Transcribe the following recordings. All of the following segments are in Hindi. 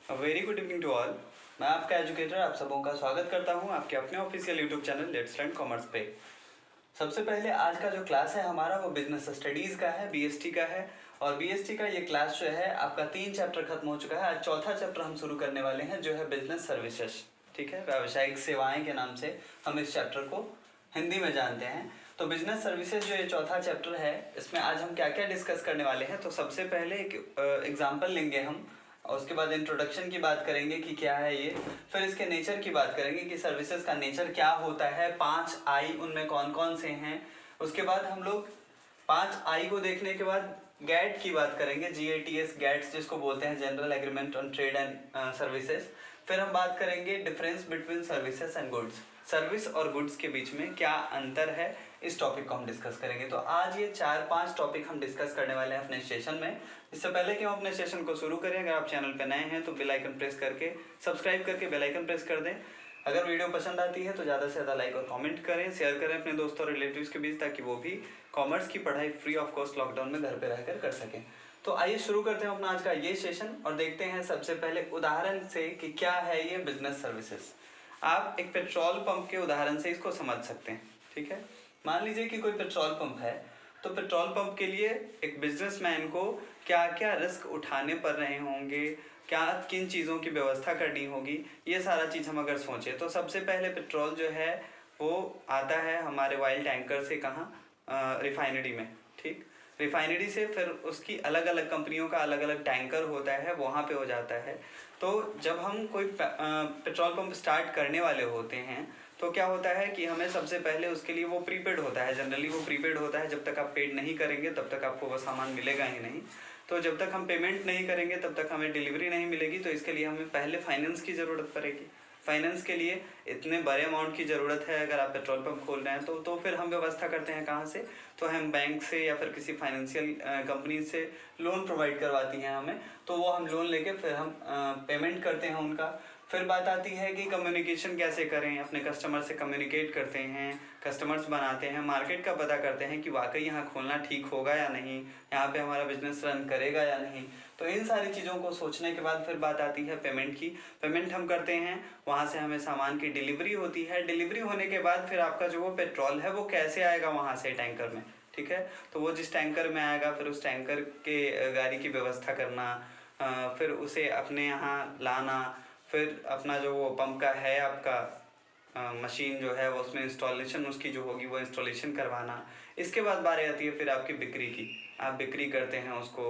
Very good evening to all. मैं आपका एजुकेटर आप सबों का स्वागत करता हूं आपके अपने official YouTube channel let's learn commerce पे। सबसे पहले आज का जो क्लास है हमारा वो बिजनेस स्टडीज़ का है, बीएसटी का है। और बीएसटी का ये क्लास जो है आपका 3 चैप्टर खत्म हो चुका है। आज चौथा चैप्टर हम शुरू करने वाले हैं जो है बिजनेस सर्विसेज। ठीक है, व्यावसायिक सेवाएं के नाम से हम इस चैप्टर को हिंदी में जानते हैं। तो बिजनेस सर्विसेज जो ये चौथा चैप्टर है इसमें आज हम क्या क्या डिस्कस करने वाले हैं। तो सबसे पहले एक एग्जाम्पल लेंगे हम, और उसके बाद इंट्रोडक्शन की बात करेंगे कि क्या है ये, फिर इसके नेचर की बात करेंगे कि सर्विसेज का नेचर क्या होता है, 5 आई उनमें कौन कौन से हैं। उसके बाद हम लोग 5 आई को देखने के बाद गैट की बात करेंगे, GATS गैट्स जिसको बोलते हैं, general agreement on trade and services. फिर हम बात करेंगे difference between services and goods, service और गुड्स के बीच में क्या अंतर है, इस टॉपिक को हम डिस्कस करेंगे। तो आज ये 4-5 टॉपिक हम डिस्कस करने वाले हैं अपने सेशन में। इससे पहले कि हम अपने सेशन को शुरू करें, अगर आप चैनल पर नए हैं तो बेल आइकन प्रेस करके सब्सक्राइब करके बेल आइकन प्रेस कर दें। अगर वीडियो पसंद आती है तो ज़्यादा से ज़्यादा लाइक और कमेंट करें, शेयर करें अपने दोस्तों और रिलेटिव्स के बीच, ताकि वो भी कॉमर्स की पढ़ाई फ्री ऑफ कॉस्ट लॉकडाउन में घर पे रहकर कर सकें। तो आइए शुरू करते हैं अपना आज का ये सेशन और देखते हैं सबसे पहले उदाहरण से कि क्या है ये बिजनेस सर्विसेज। आप एक पेट्रोल पंप के उदाहरण से इसको समझ सकते हैं। ठीक है, मान लीजिए कि कोई पेट्रोल पंप है, तो पेट्रोल पंप के लिए एक बिजनेसमैन को क्या क्या रिस्क उठाने पड़ रहे होंगे, क्या किन चीज़ों की व्यवस्था करनी होगी, ये सारा चीज़ हम अगर सोचें तो सबसे पहले पेट्रोल जो है वो आता है हमारे ऑयल टैंकर से, कहाँ, रिफाइनरी में। ठीक, रिफाइनरी से फिर उसकी अलग अलग कंपनियों का अलग अलग टैंकर होता है, वहाँ पे हो जाता है। तो जब हम कोई पेट्रोल पंप स्टार्ट करने वाले होते हैं तो क्या होता है कि हमें सबसे पहले उसके लिए वो प्रीपेड होता है, जनरली वो प्रीपेड होता है। जब तक आप पेड नहीं करेंगे तब तक आपको वो सामान मिलेगा ही नहीं। तो जब तक हम पेमेंट नहीं करेंगे तब तक हमें डिलीवरी नहीं मिलेगी। तो इसके लिए हमें पहले फाइनेंस की ज़रूरत पड़ेगी। फाइनेंस के लिए इतने बड़े अमाउंट की ज़रूरत है अगर आप पेट्रोल पंप खोल रहे हैं तो फिर हम व्यवस्था करते हैं कहाँ से, तो हम बैंक से या फिर किसी फाइनेंशियल कंपनी से लोन प्रोवाइड करवाती हैं हमें। तो वो हम लोन लेके फिर हम पेमेंट करते हैं उनका। फिर बात आती है कि कम्युनिकेशन कैसे करें, अपने कस्टमर से कम्युनिकेट करते हैं, कस्टमर्स बनाते हैं, मार्केट का पता करते हैं कि वाकई यहाँ खोलना ठीक होगा या नहीं, यहाँ पे हमारा बिजनेस रन करेगा या नहीं। तो इन सारी चीज़ों को सोचने के बाद फिर बात आती है पेमेंट की। पेमेंट हम करते हैं, वहाँ से हमें सामान की डिलीवरी होती है। डिलीवरी होने के बाद फिर आपका जो वो पेट्रोल है वो कैसे आएगा वहाँ से टैंकर में। ठीक है, तो वो जिस टैंकर में आएगा फिर उस टैंकर के गाड़ी की व्यवस्था करना, फिर उसे अपने यहाँ लाना, फिर अपना जो वो पंप का है आपका मशीन जो है वो उसमें इंस्टॉलेशन उसकी जो होगी वो इंस्टॉलेशन करवाना। इसके बाद बारी आती है फिर आपकी बिक्री की, आप बिक्री करते हैं उसको,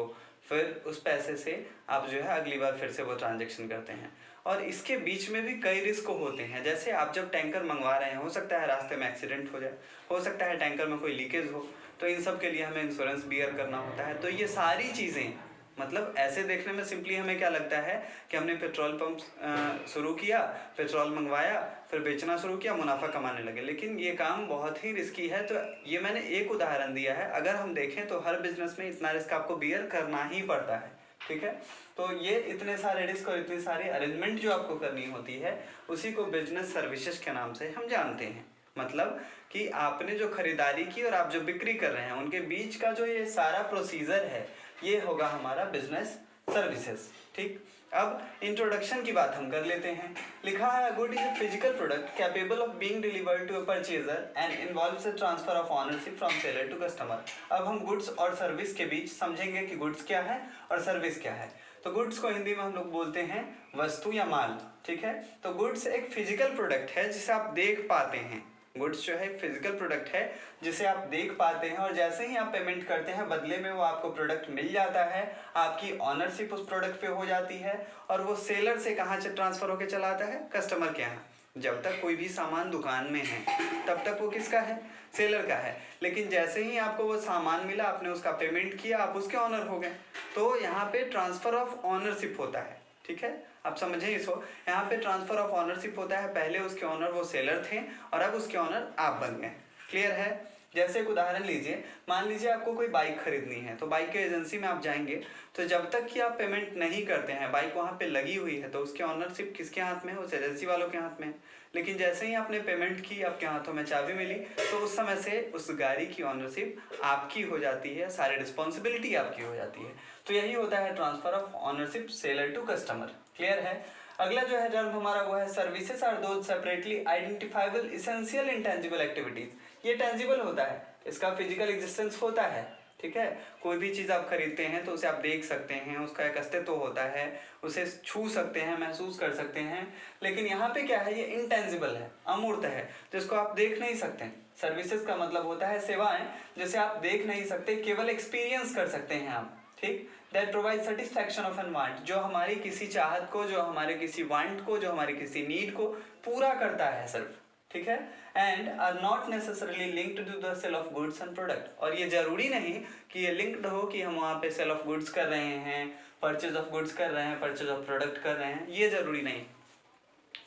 फिर उस पैसे से आप जो है अगली बार फिर से वो ट्रांजेक्शन करते हैं। और इसके बीच में भी कई रिस्क होते हैं, जैसे आप जब टैंकर मंगवा रहे हैं हो सकता है रास्ते में एक्सीडेंट हो जाए, हो सकता है टैंकर में कोई लीकेज हो, तो इन सब के लिए हमें इंश्योरेंस बियर करना होता है। तो ये सारी चीज़ें, मतलब ऐसे देखने में सिंपली हमें क्या लगता है कि हमने पेट्रोल पंप शुरू किया, पेट्रोल मंगवाया, फिर बेचना शुरू किया, मुनाफा कमाने लगे, लेकिन ये काम बहुत ही रिस्की है। तो ये मैंने एक उदाहरण दिया है, अगर हम देखें तो हर बिजनेस में इतना रिस्क आपको बियर करना ही पड़ता है। ठीक है, तो ये इतने सारे रिस्क और इतनी सारी अरेंजमेंट जो आपको करनी होती है उसी को बिजनेस सर्विसेज के नाम से हम जानते हैं। मतलब कि आपने जो खरीदारी की और आप जो बिक्री कर रहे हैं उनके बीच का जो ये सारा प्रोसीजर है ये होगा हमारा बिजनेस सर्विसेज। ठीक, अब इंट्रोडक्शन की बात हम कर लेते हैं। लिखा है good is a physical product capable of being delivered to a purchaser and involves a transfer of ownership from seller to customer. अब हम गुड्स और सर्विस के बीच समझेंगे कि गुड्स क्या है और सर्विस क्या है। तो गुड्स को हिंदी में हम लोग बोलते हैं वस्तु या माल। ठीक है, तो गुड्स एक फिजिकल प्रोडक्ट है जिसे आप देख पाते हैं। गुड्स जो है एक फिजिकल प्रोडक्ट है जिसे आप देख पाते हैं, और जैसे ही आप पेमेंट करते हैं बदले में वो आपको प्रोडक्ट मिल जाता है, आपकी ऑनरशिप उस प्रोडक्ट पे हो जाती है, और वो सेलर से कहाँ से ट्रांसफर होकर चला आता है, कस्टमर के यहाँ। जब तक कोई भी सामान दुकान में है तब तक वो किसका है, सेलर का है। लेकिन जैसे ही आपको वो सामान मिला, आपने उसका पेमेंट किया, आप उसके ऑनर हो गए। तो यहाँ पे ट्रांसफर ऑफ ऑनरशिप होता है। ठीक है, आप समझें इसको, यहाँ पे ट्रांसफर ऑफ ऑनरशिप होता है। पहले उसके ऑनर वो सेलर थे और अब उसके ऑनर आप बन गए। क्लियर है। जैसे एक उदाहरण लीजिए, मान लीजिए आपको कोई बाइक खरीदनी है, तो बाइक के एजेंसी में आप जाएंगे, तो जब तक कि आप पेमेंट नहीं करते हैं, बाइक वहाँ पे लगी हुई है, तो उसकी ऑनरशिप किसके हाथ में है? उस एजेंसी वालों के हाथ में है। लेकिन जैसे ही आपने पेमेंट की, आपके हाथों में चाबी मिली, तो उस समय से उस गाड़ी की ऑनरशिप आपकी हो जाती है, सारी रिस्पॉन्सिबिलिटी आपकी हो जाती है। तो यही होता है transfer of ownership seller to customer. Clear है? अगला जो है टर्म हमारा वो है services are those separately identifiable essential intangible activities. ये टेंजिबल होता है, इसका फिजिकल एग्जिस्टेंस होता है, ठीक है। कोई भी चीज़ आप खरीदते हैं तो उसे आप देख सकते हैं, उसका एक अस्तित्व होता है, उसे छू सकते हैं, महसूस कर सकते हैं। लेकिन यहाँ पे क्या है, ये इंटेंजिबल है, अमूर्त है, जिसको आप देख नहीं सकते। सर्विसेज का मतलब होता है सेवाएं, जिसे आप देख नहीं सकते, केवल एक्सपीरियंस कर सकते हैं आप, ठीक। That provide satisfaction of an want, जो हमारी किसी चाहत को, जो हमारे किसी वांट को, जो हमारी किसी नीड को पूरा करता है सिर्फ, ठीक है। And are not necessarily linked to the sale of goods and product, और ये जरूरी नहीं कि ये लिंक्ड हो कि हम वहाँ पे सेल ऑफ गुड्स कर रहे हैं, परचेज ऑफ गुड्स कर रहे हैं, परचेज ऑफ प्रोडक्ट कर रहे हैं, ये जरूरी नहीं।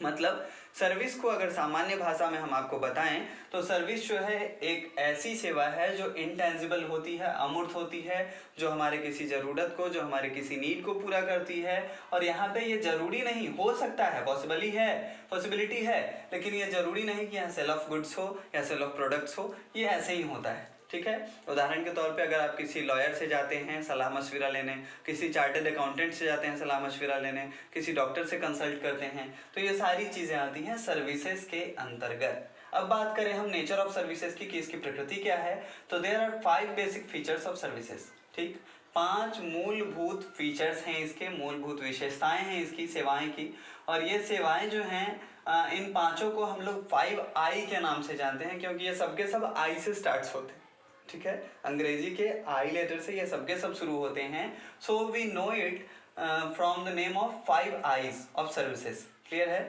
मतलब सर्विस को अगर सामान्य भाषा में हम आपको बताएं तो सर्विस जो है एक ऐसी सेवा है जो इंटेंजिबल होती है, अमूर्त होती है, जो हमारे किसी ज़रूरत को, जो हमारे किसी नीड को पूरा करती है। और यहाँ पे ये जरूरी नहीं, हो सकता है, पॉसिबिलिटी है, लेकिन ये जरूरी नहीं कि यहाँ सेल ऑफ गुड्स हो या सेल ऑफ प्रोडक्ट्स हो, ये ऐसे ही होता है, ठीक है। उदाहरण के तौर पे अगर आप किसी लॉयर से जाते हैं सलाह मशविरा लेने, किसी चार्टर्ड अकाउंटेंट से जाते हैं सलाह मशविरा लेने, किसी डॉक्टर से कंसल्ट करते हैं, तो ये सारी चीज़ें आती हैं सर्विसेज के अंतर्गत। अब बात करें हम नेचर ऑफ सर्विसेज की, कि इसकी प्रकृति क्या है, तो there are 5 basic features of services, ठीक। 5 मूलभूत फीचर्स हैं इसके, मूलभूत विशेषताएं हैं इसकी, सेवाएं की। और ये सेवाएं जो हैं इन पांचों को हम लोग 5I के नाम से जानते हैं, क्योंकि ये सबके सब I से स्टार्ट होते हैं, ठीक है। अंग्रेजी के आई लेटर से ये सबके सब शुरू होते हैं। So we know it from the name of 5 I's of services. Clear है?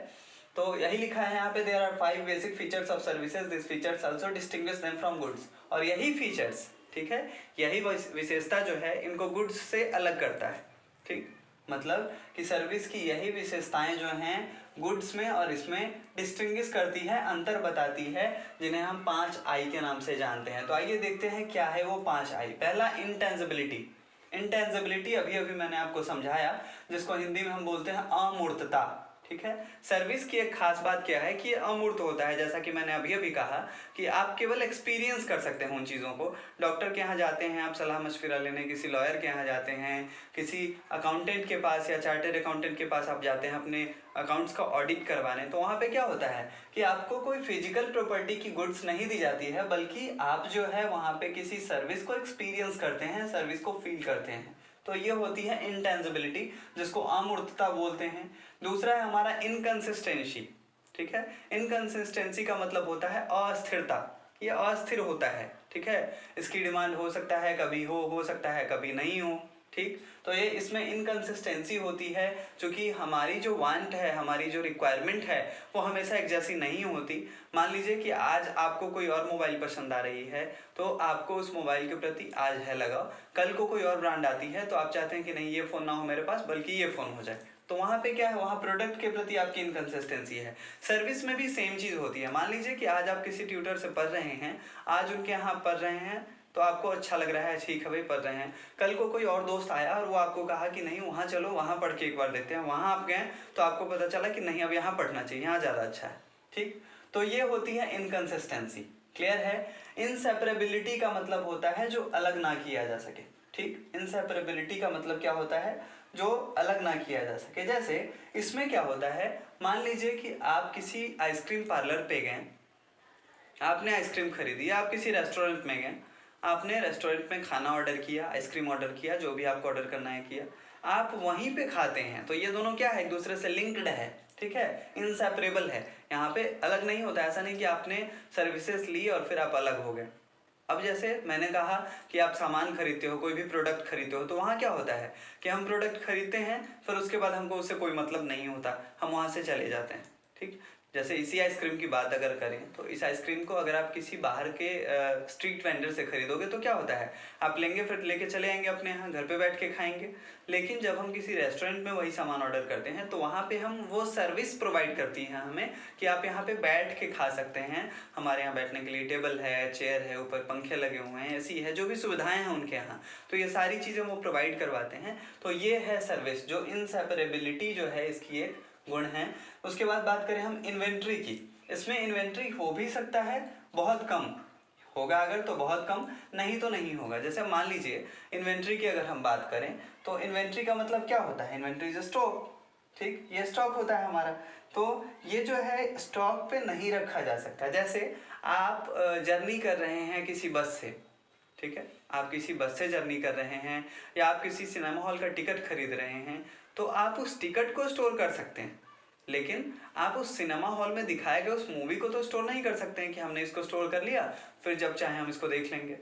तो यही लिखा है यहाँ पे, there are 5 basic features of services, this features also distinguish them from goods. और यही फीचर्स, ठीक है, यही विशेषता जो है इनको गुड्स से अलग करता है, ठीक। मतलब कि सर्विस की यही विशेषताएं जो हैं गुड्स में और इसमें डिस्टिंग्विश करती है, अंतर बताती है, जिन्हें हम 5I के नाम से जानते हैं। तो आइए देखते हैं क्या है वो 5I। पहला इंटेंजिबिलिटी। इंटेंजिबिलिटी अभी अभी मैंने आपको समझाया, जिसको हिंदी में हम बोलते हैं अमूर्तता, ठीक है। सर्विस की एक खास बात क्या है कि ये अमूर्त होता है, जैसा कि मैंने अभी अभी कहा कि आप केवल एक्सपीरियंस कर सकते हैं उन चीज़ों को। डॉक्टर के यहाँ जाते हैं आप सलाह मशविरा लेने, किसी लॉयर के यहाँ जाते हैं, किसी अकाउंटेंट के पास या चार्टर्ड अकाउंटेंट के पास आप जाते हैं अपने अकाउंट्स का ऑडिट करवाने, तो वहाँ पे क्या होता है कि आपको कोई फिजिकल प्रॉपर्टी की गुड्स नहीं दी जाती है, बल्कि आप जो है वहाँ पे किसी सर्विस को एक्सपीरियंस करते हैं, सर्विस को फील करते हैं। तो ये होती है इंटेंजिबिलिटी, जिसको अमूर्तता बोलते हैं। दूसरा है हमारा इनकंसिस्टेंसी, ठीक है। इनकंसिस्टेंसी का मतलब होता है अस्थिरता, ये अस्थिर होता है, ठीक है। इसकी डिमांड हो सकता है कभी हो सकता है कभी नहीं हो, ठीक। तो ये इसमें इनकंसिस्टेंसी होती है, क्योंकि हमारी जो वांट है, हमारी जो रिक्वायरमेंट है, वो हमेशा एक जैसी नहीं होती। मान लीजिए कि आज आपको कोई और मोबाइल पसंद आ रही है, तो आपको उस मोबाइल के प्रति आज है लगाव, कल को कोई और ब्रांड आती है तो आप चाहते हैं कि नहीं ये फ़ोन ना हो मेरे पास, बल्कि ये फ़ोन हो जाए। तो वहाँ पे क्या है, वहाँ प्रोडक्ट के प्रति आपकी इनकंसिस्टेंसी है। सर्विस में भी सेम चीज़ होती है। मान लीजिए कि आज आप किसी ट्यूटर से पढ़ रहे हैं, आज उनके यहाँ पढ़ रहे हैं, तो आपको अच्छा लग रहा है, ठीक है भाई पढ़ रहे हैं। कल को कोई और दोस्त आया और वो आपको कहा कि नहीं वहाँ चलो, वहाँ पढ़ के एक बार देखते हैं। वहाँ आप गए तो आपको पता चला कि नहीं अब यहाँ पढ़ना चाहिए, यहाँ ज़्यादा अच्छा है, ठीक। तो ये होती है इनकंसिस्टेंसी। क्लियर है? इनसेपरेबिलिटी का मतलब होता है जो अलग ना किया जा सके, ठीक। इनसेपरेबिलिटी का मतलब क्या होता है, जो अलग ना किया जा सके। जैसे इसमें क्या होता है, मान लीजिए कि आप किसी आइसक्रीम पार्लर पे गए, आपने आइसक्रीम खरीदी, आप किसी रेस्टोरेंट में गए, आपने रेस्टोरेंट में खाना ऑर्डर किया, आइसक्रीम ऑर्डर किया, जो भी आपको ऑर्डर करना है किया, आप वहीं पे खाते हैं, तो ये दोनों क्या है, एक दूसरे से लिंक्ड है, ठीक है, इनसेपरेबल है। यहाँ पे अलग नहीं होता, ऐसा नहीं कि आपने सर्विसेज ली और फिर आप अलग हो गए। अब जैसे मैंने कहा कि आप सामान खरीदते हो, कोई भी प्रोडक्ट खरीदते हो, तो वहाँ क्या होता है कि हम प्रोडक्ट खरीदते हैं, फिर उसके बाद हमको उससे कोई मतलब नहीं होता, हम वहाँ से चले जाते हैं, ठीक। जैसे इसी आइसक्रीम की बात अगर करें तो इस आइसक्रीम को अगर आप किसी बाहर के स्ट्रीट वेंडर से खरीदोगे तो क्या होता है, आप लेंगे फिर लेके चले आएंगे अपने यहाँ, घर पे बैठ के खाएंगे। लेकिन जब हम किसी रेस्टोरेंट में वही सामान ऑर्डर करते हैं तो वहाँ पे हम वो सर्विस प्रोवाइड करती हैं हमें कि आप यहाँ पे बैठ के खा सकते हैं, हमारे यहाँ बैठने के लिए टेबल है, चेयर है, ऊपर पंखे लगे हुए हैं, ऐसी है जो भी सुविधाएं हैं उनके यहाँ, तो ये सारी चीज़ें वो प्रोवाइड करवाते हैं। तो ये है सर्विस, जो इनसेपरेबिलिटी जो है इसकी एक गुण है। उसके बाद बात करें हम इन्वेंट्री की, इसमें इन्वेंट्री हो भी सकता है, बहुत कम होगा अगर तो बहुत कम, नहीं तो नहीं होगा। जैसे मान लीजिए इन्वेंट्री की अगर हम बात करें तो इन्वेंट्री का मतलब क्या होता है, इन्वेंट्री इज स्टॉक, ठीक, ये स्टॉक होता है हमारा। तो ये जो है स्टॉक पे नहीं रखा जा सकता। जैसे आप जर्नी कर रहे हैं किसी बस से, ठीक है, आप किसी बस से जर्नी कर रहे हैं या आप किसी सिनेमा हॉल का टिकट खरीद रहे हैं, तो आप उस टिकट को स्टोर कर सकते हैं, लेकिन आप उस सिनेमा हॉल में दिखाए गए उस मूवी को तो स्टोर नहीं कर सकते हैं कि हमने इसको स्टोर कर लिया फिर जब चाहे हम इसको देख लेंगे,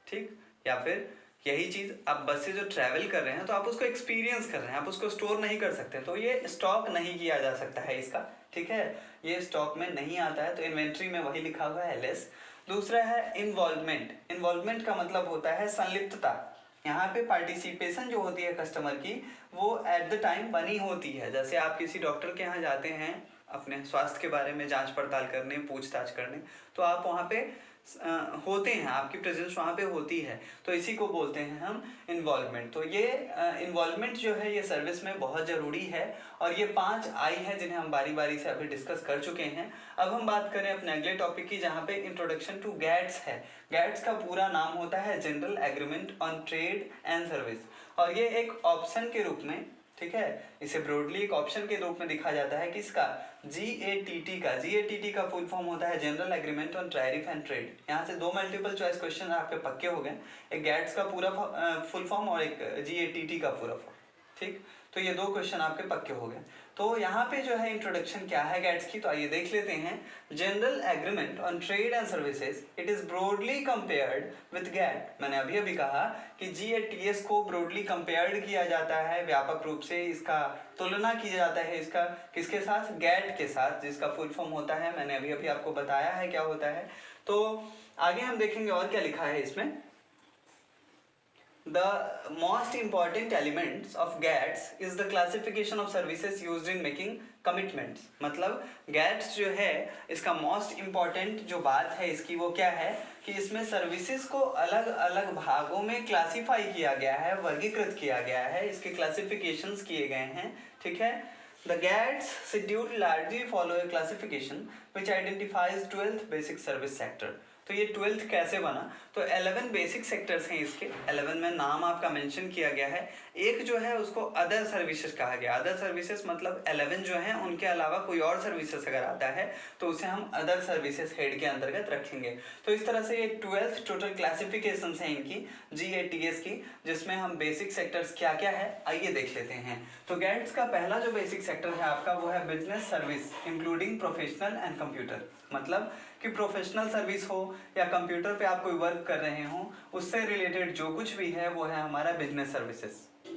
ठीक। या फिर यही चीज़ आप बस से जो ट्रैवल कर रहे हैं तो आप उसको एक्सपीरियंस कर रहे हैं, आप उसको स्टोर नहीं कर सकते, तो ये स्टॉक नहीं किया जा सकता है इसका, ठीक है, ये स्टॉक में नहीं आता है। तो इन्वेंट्री में वही लिखा हुआ है लेस। दूसरा है इन्वॉल्वमेंट। इन्वॉल्वमेंट का मतलब होता है संलिप्तता। यहाँ पे पार्टिसिपेशन जो होती है कस्टमर की वो एट द टाइम बनी होती है। जैसे आप किसी डॉक्टर के यहाँ जाते हैं अपने स्वास्थ्य के बारे में जांच पड़ताल करने, पूछताछ करने, तो आप वहाँ पे होते हैं, आपकी प्रेजेंस वहाँ पे होती है, तो इसी को बोलते हैं हम इन्वॉल्वमेंट। तो ये इन्वॉल्वमेंट जो है ये सर्विस में बहुत ज़रूरी है और ये 5 आई है जिन्हें हम बारी बारी से अभी डिस्कस कर चुके हैं। अब हम बात करें अपने अगले टॉपिक की जहाँ पे इंट्रोडक्शन टू गैट्स है। गैट्स का पूरा नाम होता है general agreement on trade and service, और ये एक ऑप्शन के रूप में, ठीक है, इसे ब्रॉडली एक ऑप्शन के रूप में दिखा जाता है किसका, GATT का। GATT का फुल फॉर्म होता है general agreement on tariff and trade. यहाँ से 2 मल्टीपल चॉइस क्वेश्चन आपके पक्के हो गए, एक गैट्स का पूरा फुल फॉर्म और एक GATT का पूरा फॉर्म, ठीक। तो ये 2 क्वेश्चन आपके पक्के हो गए। तो यहाँ पे जो है इंट्रोडक्शन क्या है गैट्स की, तो आइए देख लेते हैं। General agreement on trade and services, it is broadly compared with GATT. मैंने अभी अभी कहा कि GATS को ब्रॉडली कंपेयर्ड किया जाता है, व्यापक रूप से इसका तुलना किया जाता है इसका किसके साथ, गैट के साथ, जिसका फुल फॉर्म होता है, मैंने अभी अभी आपको बताया है क्या होता है। तो आगे हम देखेंगे और क्या लिखा है इसमें। The most important elements of GATS is the classification of services used in making commitments। मतलब GATS जो है इसका most important जो बात है इसकी वो क्या है कि इसमें सर्विसेज को अलग अलग भागों में क्लासिफाई किया गया है, वर्गीकृत किया गया है, इसके क्लासिफिकेशंस किए गए हैं, ठीक है। The GATS schedule largely follow a classification which identifies 12th basic service sector। तो ये 12th कैसे बना, तो 11 बेसिक सेक्टर्स हैं इसके, 11 में नाम आपका मेंशन किया गया है। एक जो है उसको अदर सर्विसेज कहा गया। अदर सर्विसेज मतलब 11 जो हैं उनके अलावा कोई और सर्विसेज अगर आता है तो उसे हम अदर सर्विसेज हेड के अंतर्गत रखेंगे। तो इस तरह से ये 12th टोटल क्लासिफिकेशन हैं इनकी GATS की, जिसमें हम बेसिक सेक्टर्स क्या क्या है आइए देख लेते हैं। तो गैट्स का पहला जो बेसिक सेक्टर है आपका वो है business service including professional and computer. मतलब कि प्रोफेशनल सर्विस हो या कंप्यूटर पे आप कोई वर्क कर रहे हो उससे रिलेटेड जो कुछ भी है वो है हमारा बिजनेस सर्विसेज,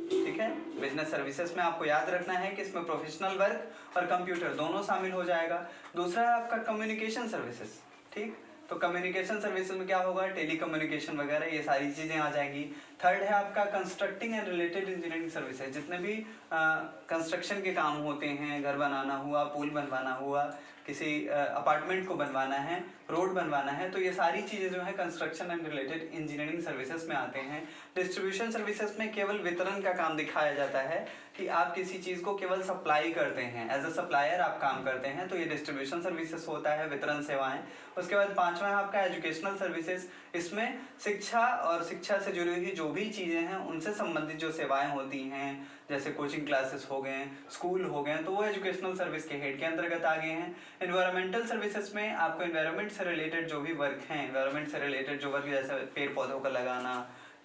ठीक है। बिजनेस सर्विसेज में आपको याद रखना है कि इसमें प्रोफेशनल वर्क और कंप्यूटर दोनों शामिल हो जाएगा। दूसरा है आपका कम्युनिकेशन सर्विसेज, ठीक। तो कम्युनिकेशन सर्विसेज में क्या होगा, टेली कम्युनिकेशन वगैरह ये सारी चीज़ें आ जाएंगी। थर्ड है आपका constructing and related engineering services, जितने भी कंस्ट्रक्शन के काम होते हैं, घर बनाना हुआ, पुल बनवाना हुआ, किसी अपार्टमेंट को बनवाना है, रोड बनवाना है, तो ये सारी चीज़ें जो है construction and related engineering services में आते हैं। डिस्ट्रीब्यूशन सर्विसेज में केवल वितरण का काम दिखाया जाता है कि आप किसी चीज़ को केवल सप्लाई करते हैं, एज अ सप्लायर आप काम करते हैं, तो ये डिस्ट्रीब्यूशन सर्विसेज होता है, वितरण सेवाएं। उसके बाद 5वां है आपका एजुकेशनल सर्विसेज। इसमें शिक्षा और शिक्षा से जुड़ी हुई जो भी चीज़ें हैं उनसे संबंधित जो सेवाएं होती हैं, जैसे कोचिंग क्लासेस हो गए, स्कूल हो गए, तो वो एजुकेशनल सर्विस के हेड के अंतर्गत आ गए हैं। एनवायरमेंटल सर्विसेज में आपको एनवायरनमेंट से रिलेटेड जो भी वर्क हैं, एनवायरनमेंट से रिलेटेड जो वर्क जैसे पेड़ पौधों का लगाना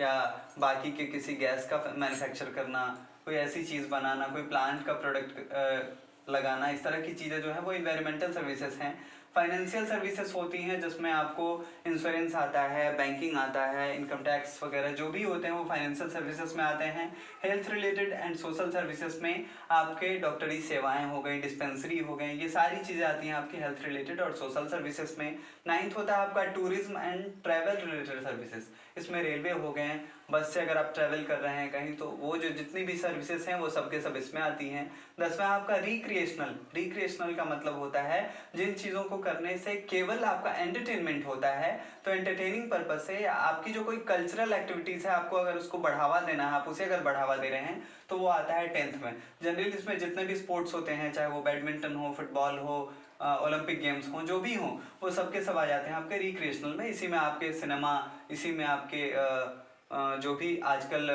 या बाकी के किसी गैस का मैन्युफैक्चर करना, कोई ऐसी चीज़ बनाना, कोई प्लांट का प्रोडक्ट लगाना, इस तरह की चीज़ें जो है वो एनवायरमेंटल सर्विसेज हैं। फाइनेंशियल सर्विसेज होती हैं जिसमें आपको इंश्योरेंस आता है, बैंकिंग आता है, इनकम टैक्स वगैरह जो भी होते हैं वो फाइनेंशियल सर्विसेज में आते हैं। Health related and social services में आपके डॉक्टरी सेवाएं हो गई, डिस्पेंसरी हो गई, ये सारी चीज़ें आती हैं आपकी हेल्थ रिलेटेड और सोशल सर्विसेज में। 9th होता है आपका tourism and travel related services, इसमें रेलवे हो गए, बस से अगर आप ट्रैवल कर रहे हैं कहीं तो वो जो जितनी भी सर्विसेज हैं वो सबके सब इसमें आती हैं। 10वां आपका रिक्रिएशनल का मतलब होता है जिन चीज़ों को करने से केवल आपका एंटरटेनमेंट होता है, तो एंटरटेनिंग पर्पज से या आपकी जो कोई कल्चरल एक्टिविटीज़ है आपको अगर उसको बढ़ावा देना है, आप उसे अगर बढ़ावा दे रहे हैं तो वो आता है 10th में। जनरली इसमें जितने भी स्पोर्ट्स होते हैं, चाहे वो बैडमिंटन हो, फुटबॉल हो, ओलंपिक गेम्स हो, जो भी हो, वो सबके सब आ जाते हैं आपके रिक्रिएशनल में। इसी में आपके सिनेमा, इसी में आपके जो भी आजकल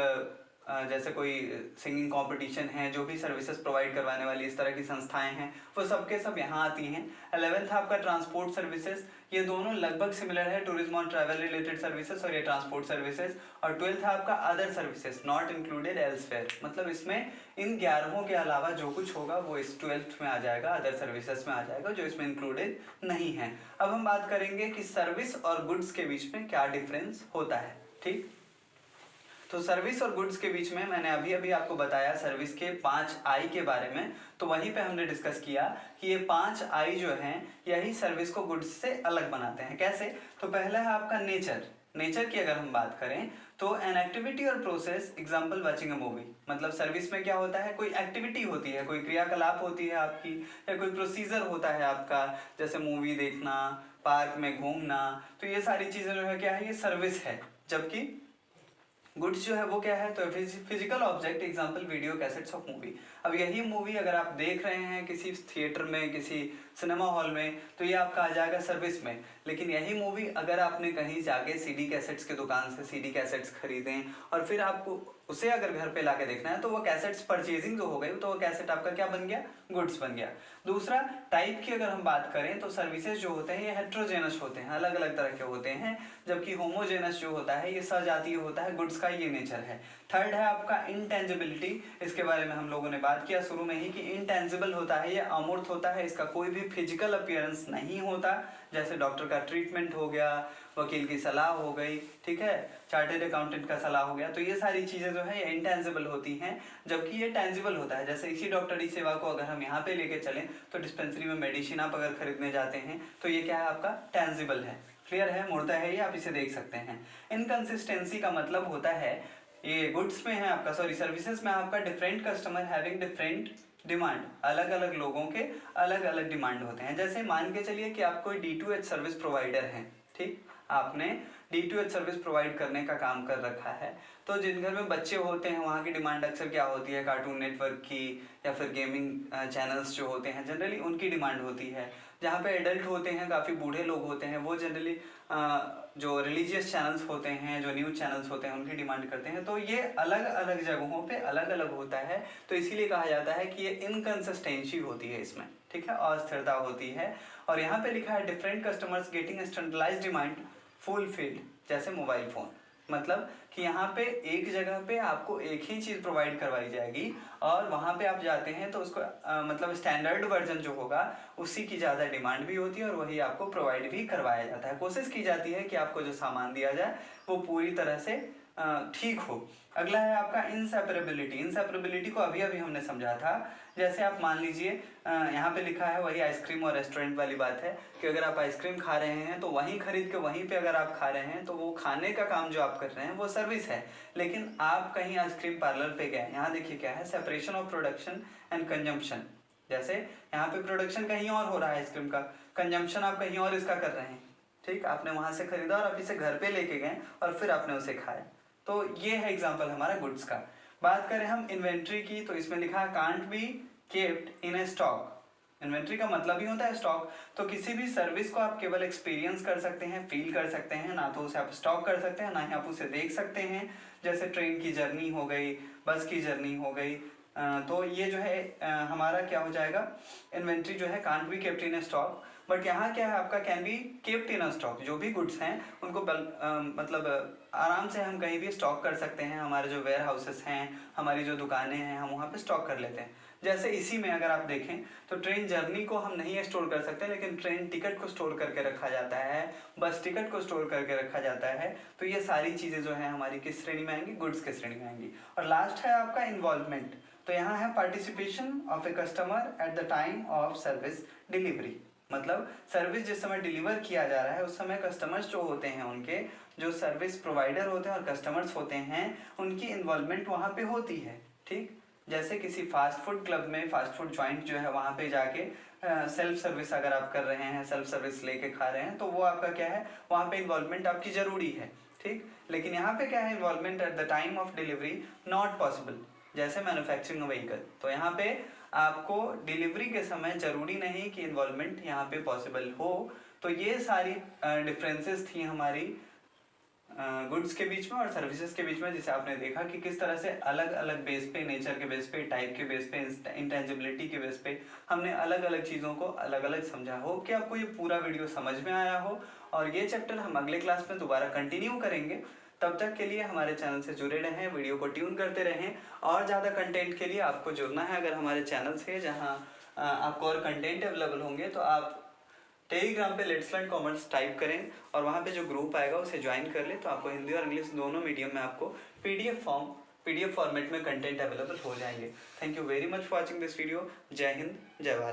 जैसे कोई सिंगिंग कंपटीशन है, जो भी सर्विसेज प्रोवाइड करवाने वाली इस तरह की संस्थाएं हैं वो सबके सब यहाँ आती हैं। 11th आपका ट्रांसपोर्ट सर्विसेज, ये दोनों लगभग सिमिलर है, टूरिज्म और ट्रैवल रिलेटेड सर्विसेज और ये ट्रांसपोर्ट सर्विसेज। और 12th आपका other services not included elsewhere, मतलब इसमें इन 11 के अलावा जो कुछ होगा वो इस 12th में आ जाएगा, अदर सर्विसेज में आ जाएगा जो इसमें इंक्लूडेड नहीं है। अब हम बात करेंगे कि सर्विस और गुड्स के बीच में क्या डिफरेंस होता है। ठीक, तो सर्विस और गुड्स के बीच में मैंने अभी अभी आपको बताया सर्विस के 5 आई के बारे में, तो वहीं पे हमने डिस्कस किया कि ये 5 आई जो हैं यही सर्विस को गुड्स से अलग बनाते हैं। कैसे? तो पहला है आपका नेचर की अगर हम बात करें तो एन एक्टिविटी और process, example watching a movie, मतलब सर्विस में क्या होता है, कोई एक्टिविटी होती है, कोई क्रियाकलाप होती है आपकी, या कोई प्रोसीजर होता है आपका, जैसे मूवी देखना, पार्क में घूमना, तो ये सारी चीजें जो है क्या है, ये सर्विस है। जबकि गुड्स जो है वो क्या है, तो physical object, example video cassettes of movie. अब यही मूवी अगर आप देख रहे हैं किसी थिएटर में, किसी सिनेमा हॉल में, तो ये आपका आ जाएगा सर्विस में। लेकिन यही मूवी अगर आपने कहीं जाके सीडी कैसेट्स की दुकान से सीडी कैसेट्स खरीदें और फिर आपको उसे अगर घर पे लाके देखना है, तो वो कैसेट्स परचेजिंग जो हो गई, तो वो कैसेट आपका क्या बन गया, गुड्स बन गया। दूसरा टाइप की अगर हम बात करें तो सर्विसेज जो होते हैं ये हेट्रोजेनस होते हैं, अलग अलग तरह के होते हैं, जबकि होमोजेनस जो होता है ये सजातीय होता है, गुड्स का ये नेचर है। थर्ड है आपका इंटेंजिबिलिटी, इसके बारे में हम लोगों ने बात किया शुरू में ही कि इंटेंजिबल होता है, ये अमूर्त होता है, इसका कोई भी फिजिकल अपीयरेंस नहीं होता, जैसे डॉक्टर का ट्रीटमेंट हो गया, वकील की सलाह हो गई, ठीक है, चार्टेड अकाउंटेंट का सलाह हो गया, तो ये सारी चीज़ें जो है ये इंटेंजिबल होती हैं, जबकि ये टेंजिबल होता है। जैसे इसी डॉक्टरी सेवा को अगर हम यहाँ पे लेके चलें तो डिस्पेंसरी में मेडिसिन आप अगर खरीदने जाते हैं तो ये क्या है, आपका टेंजिबल है। क्लियर है, मुर्दा है ये, आप इसे देख सकते हैं। इनकंसिस्टेंसी का मतलब होता है, ये गुड्स में है आपका, सॉरी सर्विसेज में आपका, different customer having different demand, अलग अलग लोगों के अलग अलग डिमांड होते हैं। जैसे मान के चलिए कि आप कोई D2H सर्विस प्रोवाइडर हैं, ठीक, आपने D2H सर्विस प्रोवाइड करने का काम कर रखा है, तो जिन घर में बच्चे होते हैं वहाँ की डिमांड अक्सर क्या होती है, कार्टून नेटवर्क की, या फिर गेमिंग चैनल्स जो होते हैं जनरली उनकी डिमांड होती है। जहाँ पे एडल्ट होते हैं, काफ़ी बूढ़े लोग होते हैं, वो जनरली जो रिलीजियस चैनल्स होते हैं, जो न्यूज़ चैनल्स होते हैं, उनकी डिमांड करते हैं। तो ये अलग अलग जगहों पे अलग अलग होता है, तो इसीलिए कहा जाता है कि ये इनकंसिस्टेंसी होती है इसमें, ठीक है, अस्थिरता होती है। और यहाँ पे लिखा है different customers getting standardised demand fulfilled, जैसे मोबाइल फ़ोन, मतलब कि यहाँ पे एक जगह पे आपको एक ही चीज़ प्रोवाइड करवाई जाएगी और वहाँ पे आप जाते हैं तो उसको मतलब स्टैंडर्ड वर्जन जो होगा उसी की ज़्यादा डिमांड भी होती है और वही आपको प्रोवाइड भी करवाया जाता है। कोशिश की जाती है कि आपको जो सामान दिया जाए वो पूरी तरह से ठीक हो। अगला है आपका इंसेपरेबिलिटी। इंसेपरेबिलिटी को अभी अभी हमने समझा था। जैसे आप मान लीजिए यहाँ पे लिखा है, वही आइसक्रीम और रेस्टोरेंट वाली बात है कि अगर आप आइसक्रीम खा रहे हैं तो वहीं खरीद के वहीं पे अगर आप खा रहे हैं तो वो खाने का काम जो आप कर रहे हैं वो सर्विस है। लेकिन आप कहीं आइसक्रीम पार्लर पे गए, यहाँ देखिए क्या है, separation of production and consumption. जैसे यहाँ पे प्रोडक्शन कहीं और हो रहा है आइसक्रीम का, कंजम्पशन आप कहीं और इसका कर रहे हैं, ठीक, आपने वहाँ से खरीदा और आप इसे घर पे लेके गए और फिर आपने उसे खाया। तो ये है एग्जाम्पल हमारा गुड्स का। बात करें हम इन्वेंट्री की तो इसमें लिखा है can't be kept in A stock. Inventory का मतलब ही होता है स्टॉक। तो किसी भी सर्विस को आप केवल एक्सपीरियंस कर सकते हैं, फील कर सकते हैं, ना तो उसे आप स्टॉक कर सकते हैं ना ही आप उसे देख सकते हैं। जैसे ट्रेन की जर्नी हो गई, बस की जर्नी हो गई, तो ये जो है हमारा क्या हो जाएगा, इन्वेंट्री जो है can't be kept in A stock. But यहाँ क्या है आपका, can be kept in a stock. जो भी गुड्स हैं उनको मतलब आराम से हम कहीं भी स्टॉक कर सकते हैं। हमारे जो वेयर हाउसेस हैं, हमारी जो दुकानें हैं, हम वहाँ पे स्टॉक कर लेते हैं। जैसे इसी में अगर आप देखें तो ट्रेन जर्नी को हम नहीं स्टोर कर सकते, लेकिन ट्रेन टिकट को स्टोर करके रखा जाता है, बस टिकट को स्टोर करके रखा जाता है। तो ये सारी चीज़ें जो है हमारी किस श्रेणी में आएंगी? गुड्स की श्रेणी में आएंगी। और लास्ट है आपका इन्वॉल्वमेंट। तो यहाँ है participation of a customer at the time of service delivery. मतलब सर्विस जिस समय डिलीवर किया जा रहा है उस समय कस्टमर्स जो होते हैं, उनके जो सर्विस प्रोवाइडर होते हैं और कस्टमर्स होते हैं, उनकी इन्वॉल्वमेंट वहाँ पे होती है। ठीक, जैसे किसी फास्ट फूड क्लब में फास्ट फूड जॉइंट जो है वहाँ पे जाके सेल्फ सर्विस अगर आप कर रहे हैं, सेल्फ सर्विस लेके खा रहे हैं, तो वो आपका क्या है, वहाँ पे इन्वॉल्वमेंट आपकी जरूरी है। ठीक, लेकिन यहाँ पे क्या है, involvement at the time of delivery not possible. जैसे मैन्युफैक्चरिंग व्हीकल, तो यहाँ पे आपको डिलीवरी के समय जरूरी नहीं कि इन्वॉल्वमेंट यहाँ पे पॉसिबल हो। तो ये सारी डिफरेंसेस थी हमारी गुड्स के बीच में और सर्विसेज के बीच में, जिसे आपने देखा कि किस तरह से अलग अलग बेस पे, नेचर के बेस पे, टाइप के बेस पे, इंटेंजिबिलिटी के बेस पे हमने अलग अलग चीज़ों को अलग अलग समझा। हो कि आपको ये पूरा वीडियो समझ में आया हो, और ये चैप्टर हम अगले क्लास में दोबारा कंटिन्यू करेंगे। तब तक के लिए हमारे चैनल से जुड़े रहें, वीडियो को ट्यून करते रहें, और ज़्यादा कंटेंट के लिए आपको जुड़ना है अगर हमारे चैनल से, जहाँ आपको और कंटेंट अवेलेबल होंगे। तो आप टेलीग्राम पे लेट्स लर्न कॉमर्स टाइप करें और वहाँ पे जो ग्रुप आएगा उसे ज्वाइन कर ले, तो आपको हिंदी और इंग्लिश दोनों मीडियम में आपको पीडीएफ फॉर्मेट में कंटेंट अवेलेबल हो जाएंगे। Thank you very much for watching this video. जय हिंद, जय भारत।